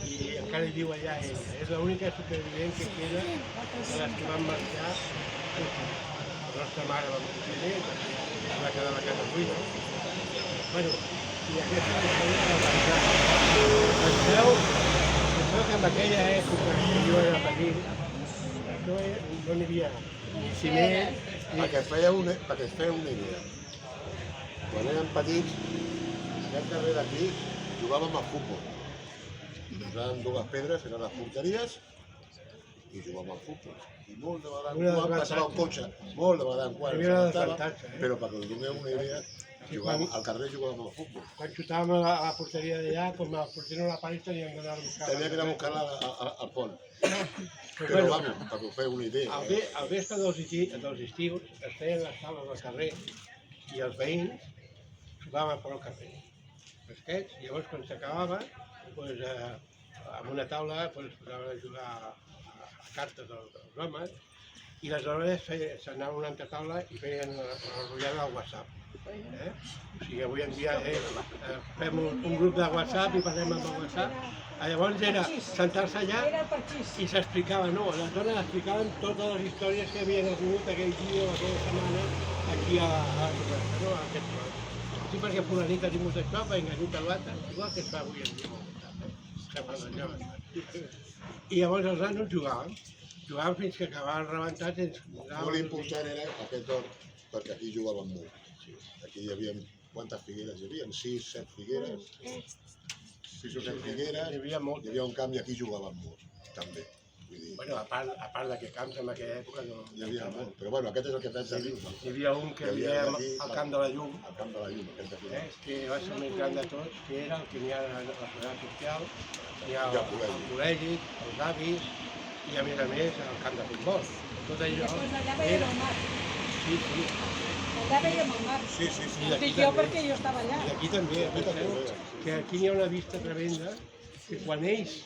i encara hi viu allà ella. És l'única supervivent que queda de les que van marxar. La nostra mare va morir, va quedar a la casa buida. Bueno, i aquesta és la història de la veritat. Penseu que en aquella època que jo era petit, no n'hi havia ni ciment, Perquè es feia una idea. Quan érem petits, aquest carrer d'aquí jugàvem a futbol. Posàvem dues pedres, eren les porteries, i jugàvem al futbol. I molt de vegades en quan passava un cotxe, molt de vegades en quan s'adaptava, però perquè us doneu una idea, al carrer jugàvem al futbol. quan xutàvem a la porteria d'allà, com el porter no la paris teníem d'anar a buscar. Tenia que anar a buscar-la al pont. Però Bueno, vamos, perquè us feu una idea. al vespre dels estius es feien les taules al carrer i els veïns jugaven per al carrer. Fresquets, llavors quan s'acabava, amb una taula es posaven a jugar a cartes els homes i les dones s'anaven a una altra taula i feien l'enrotllada al WhatsApp. O sigui, avui en dia fem un grup de WhatsApp i parlem amb el WhatsApp. Llavors era sentar-se allà i s'explicava, no, les dones explicaven totes les històries que havien hagut aquell dia o aquella setmana aquí a aquest pla. Sí, perquè fulanit ha tingut això, venganit a l'altre, igual que es fa avui en dia. I llavors els nanos jugaven fins que acabaven rebentats. Molt important era aquest hort, perquè aquí jugàvem molt. Aquí hi havia, quantes figueres hi havia? 6, 7 figueres. 6 o 7 figueres. Hi havia un camp i aquí jugàvem molt, també. Bueno, a part de que camps en aquella època no hi havia molt, però bueno, aquest és el que pensa dir. Hi havia un que diem al Camp de la Llum. Al Camp de la Llum, aquest d'aquí. Que va ser el més gran de tots, que era el que n'hi ha a la Seguretat Social, n'hi ha el col·legi, els avis i a més el camp de futbol. Tot allò era... Sí, sí. Allà veiem el mar. Sí, sí, sí. Dic jo perquè jo estava allà. I aquí també, que aquí n'hi ha una vista tremenda, que quan ells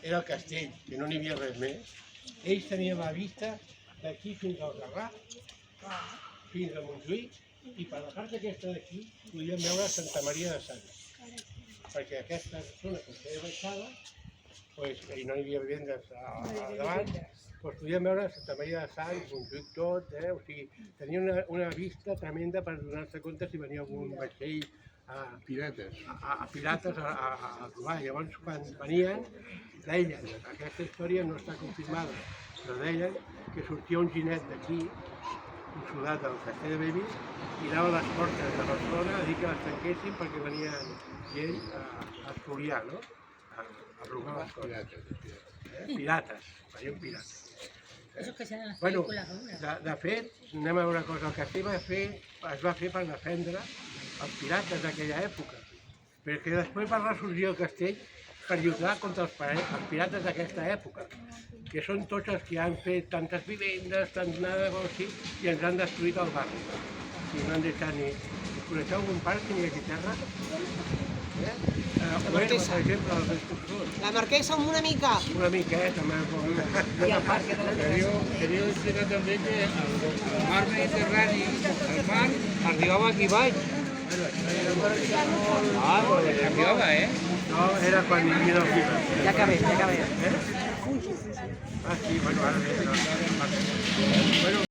era el castell, que no n'hi havia res més, ells tenien la vista d'aquí fins al Garraf, fins a Montjuïc, i per la part aquesta d'aquí podíem veure Santa Maria de Sants. Perquè aquesta zona que feia baixada, i no hi havia vivendes al davant, podíem veure Santa Maria de Sants, Montjuïc tot, o sigui, tenien una vista tremenda per donar-se compte si venia algun vaixell a pirates a trobar. Llavors, quan venien, deien, aquesta història no està confirmada, però deien que sortia un ginet d'aquí, un soldat del castell de Bellvís, i anava a les portes de Barcelona a dir que les tanquessin perquè venien gent a espoliar, no? A robar les coses. Pirates, venien pirates. Bueno, de fet, anem a veure una cosa, el castell es va fer per defendre els pirates d'aquella època, perquè després va ressorgir el castell per lluitar contra els pirates d'aquesta època, que són tots els que han fet tantes vivendes, tant negoci, i ens han destruït el barri. I no han deixat ni... Coneixeu algun parc que n'hi hagi terra? La Marquesa. Per exemple, els excursions. La Marquesa una mica. Una miqueta, I el parc de la Teniu explicat també que el mar Mediterrani, el mar, arribava aquí baix. Pues arribava, No, era quan hi havia els llibres. Ja acabem. Ah, sí, bueno, ara bé. Bueno,